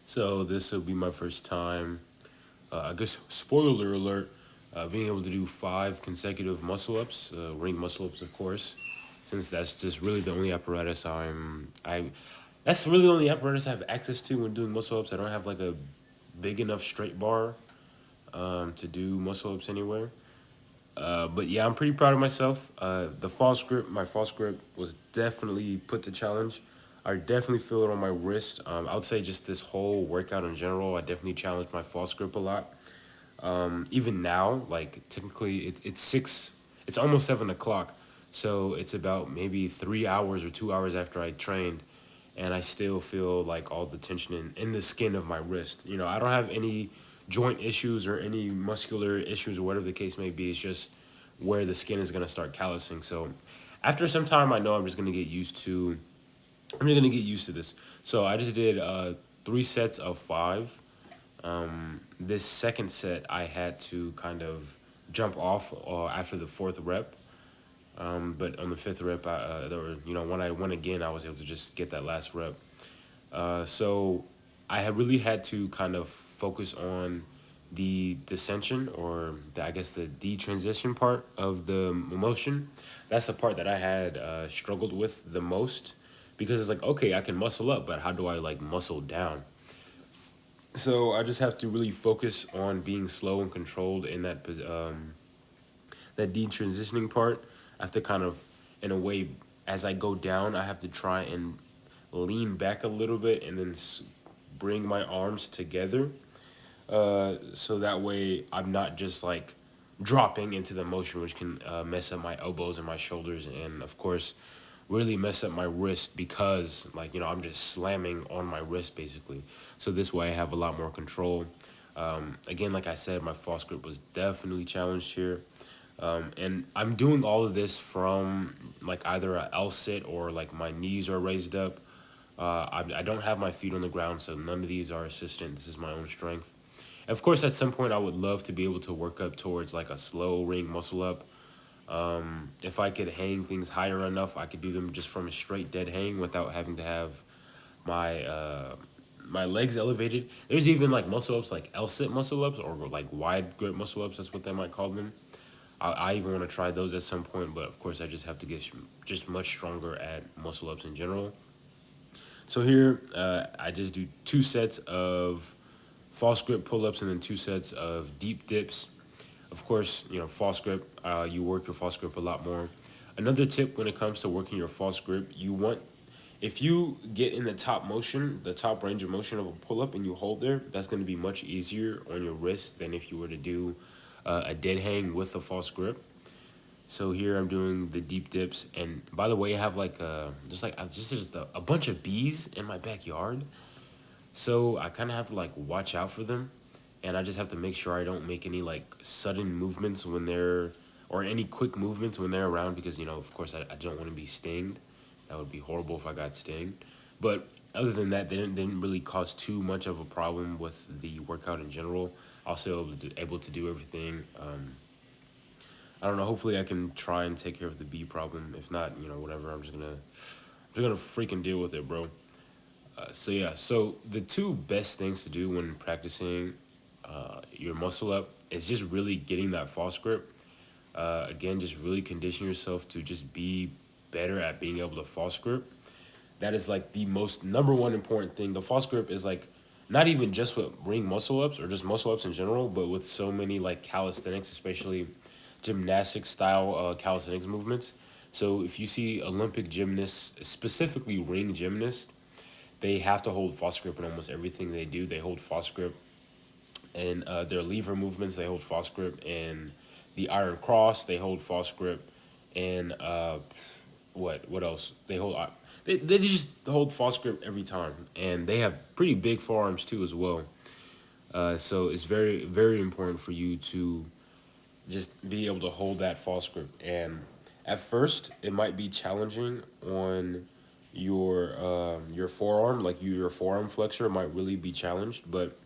So this will be my first time, I guess spoiler alert, being able to do 5 consecutive muscle ups, ring muscle ups, of course, since that's just really the only apparatus that's really the only apparatus I have access to when doing muscle ups. I don't have like a big enough straight bar to do muscle ups anywhere. But yeah, I'm pretty proud of myself. My false grip was definitely put to challenge. I definitely feel it on my wrist. I would say just this whole workout in general, I definitely challenged my false grip a lot. Even now, like technically, it's almost 7 o'clock, so it's about maybe 3 hours or 2 hours after I trained, and I still feel like all the tension in the skin of my wrist. I don't have any joint issues or any muscular issues or whatever the case may be. It's just where the skin is gonna start callousing. So after some time, I know I'm just gonna get used to. I'm just gonna get used to this. So I just did 3 sets of 5. This second set, I had to kind of jump off after the fourth rep. But on the fifth rep, when I went again, I was able to just get that last rep. So I had really had to kind of focus on the descension, or I guess the detransition part of the motion. That's the part that I had struggled with the most, because it's like, okay, I can muscle up, but how do I like muscle down? So I just have to really focus on being slow and controlled in that detransitioning part. I have to kind of, in a way, as I go down, I have to try and lean back a little bit and then bring my arms together. So that way I'm not just like dropping into the motion, which can mess up my elbows and my shoulders, and of course, really mess up my wrist, because I'm just slamming on my wrist basically. So this way I have a lot more control. Again, like I said, my false grip was definitely challenged here. And I'm doing all of this from like either a L sit, or like my knees are raised up. I don't have my feet on the ground, so none of these are assistant. This is my own strength. Of course, at some point, I would love to be able to work up towards like a slow ring muscle up. If I could hang things higher enough, I could do them just from a straight dead hang without having to have my my legs elevated. There's even like muscle ups, like L sit muscle ups, or like wide grip muscle ups. That's what they might call them. I even want to try those at some point, but of course, I just have to get just much stronger at muscle ups in general. So here, I just do 2 sets of false grip pull ups and then 2 sets of deep dips. Of course, false grip, you work your false grip a lot more. Another tip when it comes to working your false grip, if you get in the top motion, the top range of motion of a pull up, and you hold there, that's going to be much easier on your wrist than if you were to do a dead hang with a false grip. So here I'm doing the deep dips, and by the way, I have like just a bunch of bees in my backyard. So I kind of have to like watch out for them, and I just have to make sure I don't make any like sudden movements or any quick movements when they're around, because of course I don't want to be stinged. That would be horrible if I got stinged. But other than that, they didn't really cause too much of a problem with the workout in general. I was still able to do everything. I don't know. Hopefully, I can try and take care of the bee problem. If not, whatever. I'm just gonna freaking deal with it, bro. So yeah. So the two best things to do when practicing your muscle up is just really getting that false grip. Again, just really condition yourself to just be better at being able to false grip. That is like the most number one important thing. The false grip is like not even just with ring muscle ups or just muscle ups in general, but with so many like calisthenics, especially gymnastic style calisthenics movements. So if you see Olympic gymnasts, specifically ring gymnasts, they have to hold false grip in almost everything they do. They hold false grip in their lever movements. They hold false grip in the iron cross. They hold false grip in what else? They just hold false grip every time, and they have pretty big forearms too as well. So it's very very important for you to just be able to hold that false grip. And at first, it might be challenging on your forearm, like your forearm flexor might really be challenged. But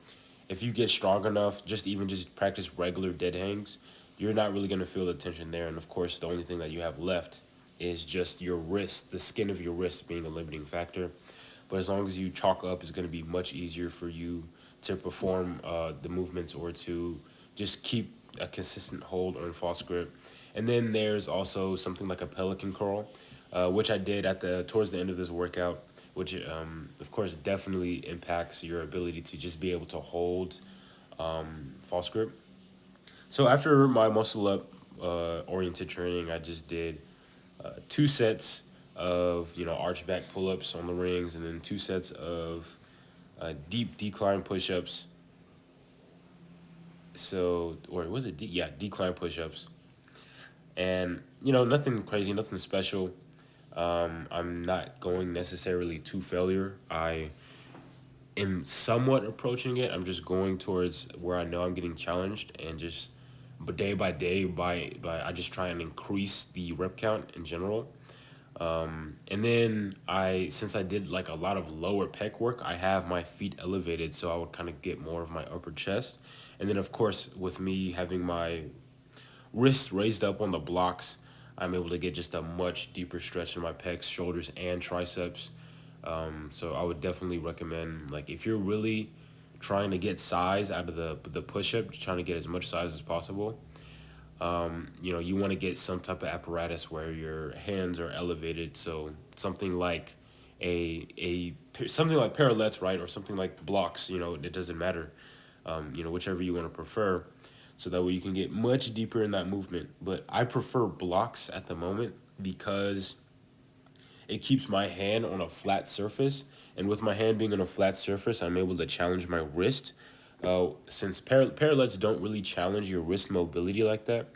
if you get strong enough, just practice regular dead hangs, you're not really gonna feel the tension there. And of course, the only thing that you have left is just your wrist, the skin of your wrist being a limiting factor. but as long as you chalk up, it's going to be much easier for you to perform the movements or to just keep a consistent hold on false grip. And then there's also something like a pelican curl, which I did at the towards the end of this workout, which of course definitely impacts your ability to just be able to hold false grip. So after my muscle up oriented training, I just did 2 sets of arch back pull ups on the rings, and then 2 sets of deep decline push ups. So or was it yeah, decline push ups, and nothing crazy, nothing special. I'm not going necessarily to failure. I am somewhat approaching it. I'm just going towards where I know I'm getting challenged, and just but day by day by I just try and increase the rep count in general. And then since I did like a lot of lower pec work, I have my feet elevated, so I would kind of get more of my upper chest. And then of course, with me having my wrist raised up on the blocks, I'm able to get just a much deeper stretch in my pecs, shoulders, and triceps. So I would definitely recommend, like, if you're really trying to get size out of the push up, trying to get as much size as possible. You want to get some type of apparatus where your hands are elevated. So something like something like parallettes, right, or something like blocks. It doesn't matter. Whichever you want to prefer, so that way you can get much deeper in that movement. But I prefer blocks at the moment because it keeps my hand on a flat surface, and with my hand being on a flat surface, I'm able to challenge my wrist. Since parallettes don't really challenge your wrist mobility like that,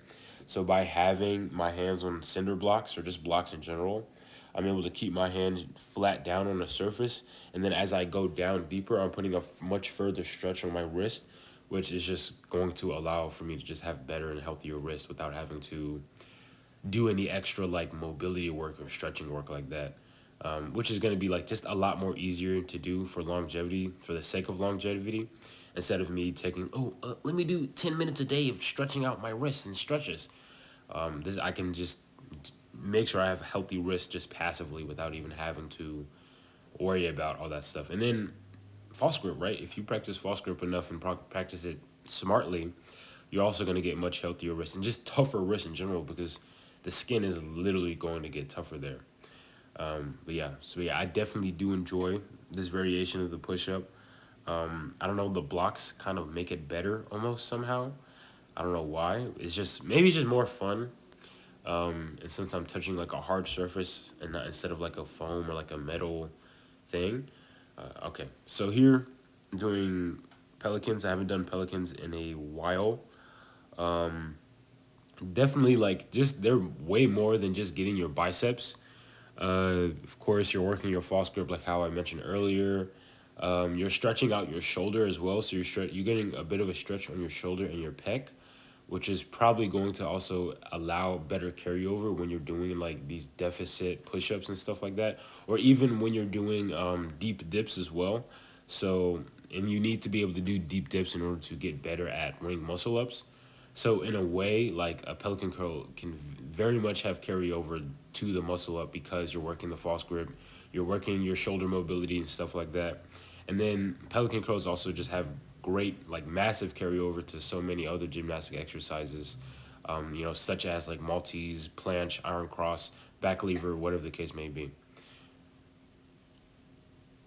so by having my hands on cinder blocks or just blocks in general, I'm able to keep my hand flat down on the surface, and then as I go down deeper, I'm putting a much further stretch on my wrist, which is just going to allow for me to just have better and healthier wrist without having to do any extra like mobility work or stretching work like that, which is going to be like just a lot more easier to do for longevity, for the sake of longevity, instead of me taking, let me do 10 minutes a day of stretching out my wrists and stretches. This I can just make sure I have healthy wrists just passively without even having to worry about all that stuff. And then false grip, right? If you practice false grip enough and practice it smartly, you're also going to get much healthier wrists and just tougher wrists in general, because the skin is literally going to get tougher there. But yeah, I definitely do enjoy this variation of the push up. I don't know, the blocks kind of make it better almost somehow. I don't know why. It's just maybe it's just more fun. And since I'm touching like a hard surface and not instead of like a foam or like a metal thing. Okay, so here I'm doing pelicans. I haven't done pelicans in a while. Definitely like just they're way more than just getting your biceps. Of course, you're working your false grip like how I mentioned earlier. You're stretching out your shoulder as well, so you're getting a bit of a stretch on your shoulder and your pec, which is probably going to also allow better carryover when you're doing like these deficit push-ups and stuff like that, or even when you're doing deep dips as well. So, and you need to be able to do deep dips in order to get better at ring muscle ups. So in a way, like a pelican curl can very much have carryover to the muscle up because you're working the false grip, you're working your shoulder mobility and stuff like that. And then pelican curls also just have great, like massive carryover to so many other gymnastic exercises, such as like Maltese, planche, iron cross, back lever, whatever the case may be.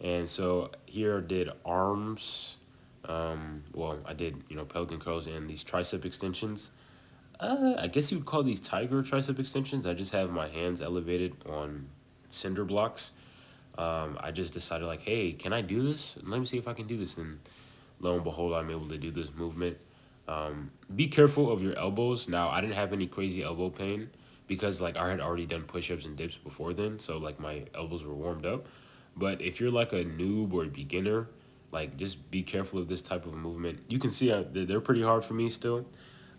And so here I did arms. I did, pelican curls and these tricep extensions. I guess you would call these tiger tricep extensions. I just have my hands elevated on cinder blocks. I just decided like, hey, can I do this? Let me see if I can do this. And lo and behold, I'm able to do this movement. Be careful of your elbows. Now, I didn't have any crazy elbow pain because like I had already done push-ups and dips before then. So like my elbows were warmed up. But if you're like a noob or a beginner, like just be careful of this type of movement. You can see they're pretty hard for me still.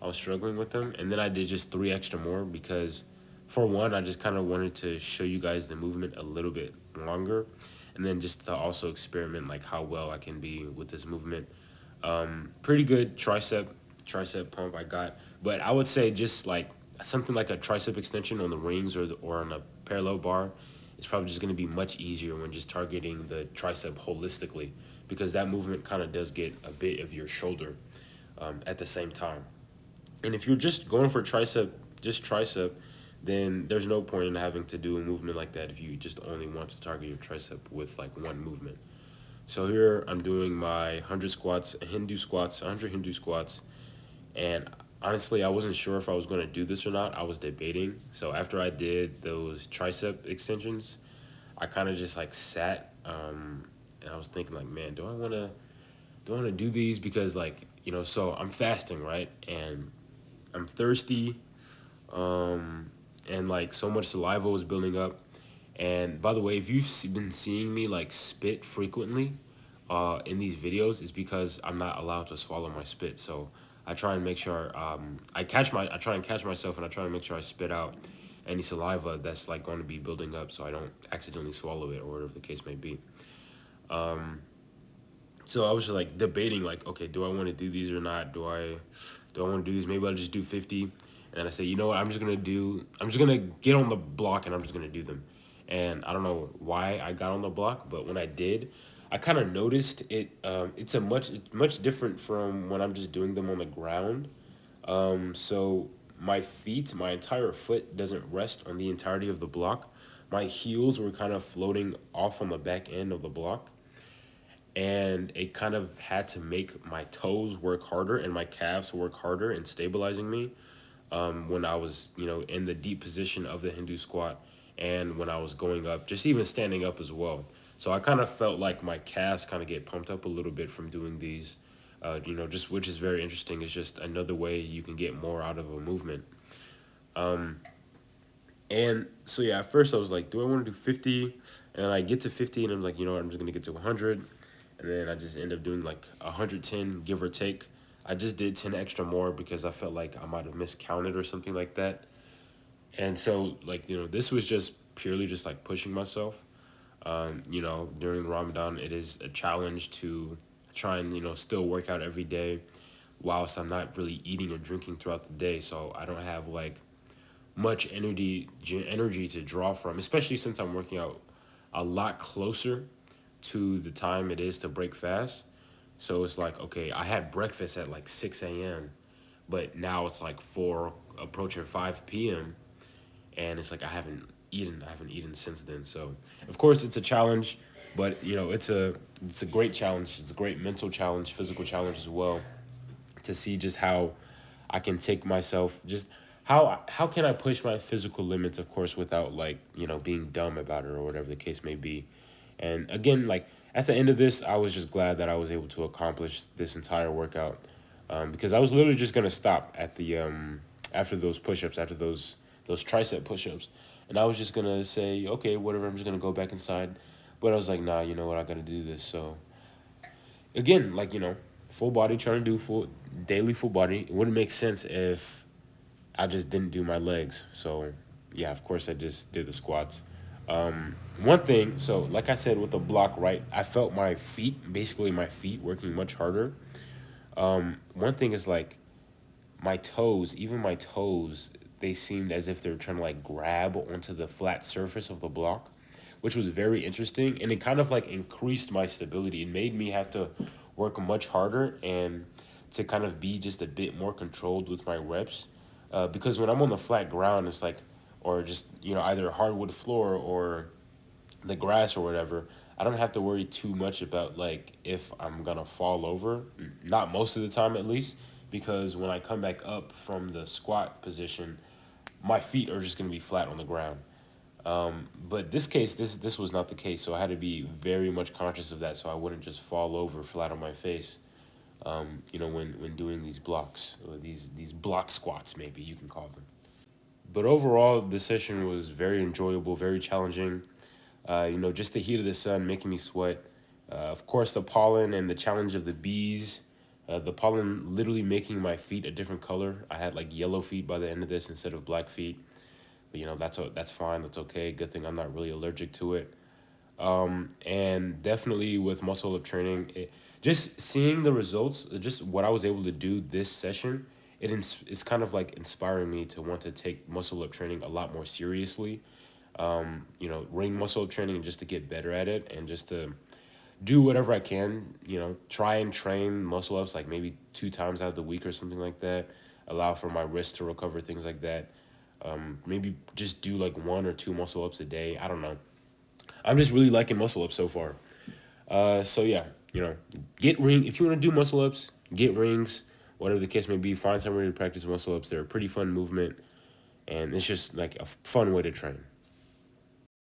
I was struggling with them. And then I did just 3 extra more because for one, I just kind of wanted to show you guys the movement a little bit longer. And then just to also experiment like how well I can be with this movement. Pretty good tricep pump I got. But I would say just like something like a tricep extension on the rings or on a parallel bar it's probably just going to be much easier when just targeting the tricep holistically, because that movement kind of does get a bit of your shoulder at the same time. And if you're just going for tricep, just tricep, then there's no point in having to do a movement like that if you just only want to target your tricep with like one movement. So here I'm doing my 100 squats, Hindu squats, 100 Hindu squats, and honestly, I wasn't sure if I was going to do this or not. I was debating. So after I did those tricep extensions, I kind of just like sat, and I was thinking like, man, do I want to do these, because like, so I'm fasting, right? And I'm thirsty, and like so much saliva was building up. And by the way, if you've been seeing me like spit frequently in these videos, it's because I'm not allowed to swallow my spit. So I try and make sure I try and catch myself, and I try and make sure I spit out any saliva that's like going to be building up, so I don't accidentally swallow it or whatever the case may be. So I was just like debating, like, okay, do I want to do these or not? Do I want to do these? Maybe I'll just do 50. And then I say, you know what? I'm just gonna get on the block, and I'm just gonna do them. And I don't know why I got on the block, but when I did, I kind of noticed it. It's much different from when I'm just doing them on the ground. So my entire foot doesn't rest on the entirety of the block. My heels were kind of floating off on the back end of the block, and it kind of had to make my toes work harder and my calves work harder in stabilizing me when I was, in the deep position of the Hindu squat, and when I was going up, just even standing up as well. So I kind of felt like my calves kind of get pumped up a little bit from doing these, just, which is very interesting. It's just another way you can get more out of a movement. And so yeah, at first I was like, do I want to do 50? And I get to 50, and I'm like, you know what, I'm just gonna get to 100. And then I just end up doing like 110, give or take. I just did 10 extra more because I felt like I might have miscounted or something like that. And so like, this was just purely just like pushing myself. During Ramadan, it is a challenge to try and, still work out every day whilst I'm not really eating or drinking throughout the day. So I don't have like much energy to draw from, especially since I'm working out a lot closer to the time it is to break fast. So it's like, okay, I had breakfast at like 6 a.m., but now it's like 4, approaching 5 p.m., and it's like I haven't eaten since then. So of course it's a challenge, but it's a great challenge. It's a great mental challenge, physical challenge as well, to see just how I can take myself, just how can I push my physical limits, of course, without like, being dumb about it or whatever the case may be. And again, like at the end of this, I was just glad that I was able to accomplish this entire workout, because I was literally just gonna stop at the after those push-ups, after those tricep push-ups, and I was just gonna say, okay, whatever, I'm just gonna go back inside. But I was like, nah, you know what, I gotta do this. So again, like, full body, trying to do full body. It wouldn't make sense if I just didn't do my legs. So yeah, of course I just did the squats. One thing, so like I said with the block, right, I felt basically my feet working much harder. One thing is like even my toes, they seemed as if they were trying to like grab onto the flat surface of the block, which was very interesting. And it kind of like increased my stability. It made me have to work much harder and to kind of be just a bit more controlled with my reps. Because when I'm on the flat ground, it's like, or just, either hardwood floor or the grass or whatever, I don't have to worry too much about like if I'm gonna fall over. Not most of the time, at least, because when I come back up from the squat position, my feet are just gonna be flat on the ground. But this was not the case, so I had to be very much conscious of that, so I wouldn't just fall over flat on my face. When doing these blocks, or these block squats, maybe you can call them. But overall, this session was very enjoyable, very challenging. Just the heat of the sun making me sweat. Of course, the pollen and the challenge of the bees. The pollen literally making my feet a different color. I had like yellow feet by the end of this instead of black feet. But that's fine. That's okay. Good thing I'm not really allergic to it. And definitely with muscle up training, just seeing the results, just what I was able to do this session, it's kind of like inspiring me to want to take muscle up training a lot more seriously. ring muscle up training just to get better at it and just to do whatever I can, try and train muscle ups like maybe 2 times out of the week or something like that. Allow for my wrist to recover, things like that. Maybe just do like 1 or 2 muscle ups a day. I don't know. I'm just really liking muscle ups so far. So yeah, get ring if you want to do muscle ups, get rings, whatever the case may be. Find somewhere to practice muscle ups. They're a pretty fun movement, and it's just like a fun way to train.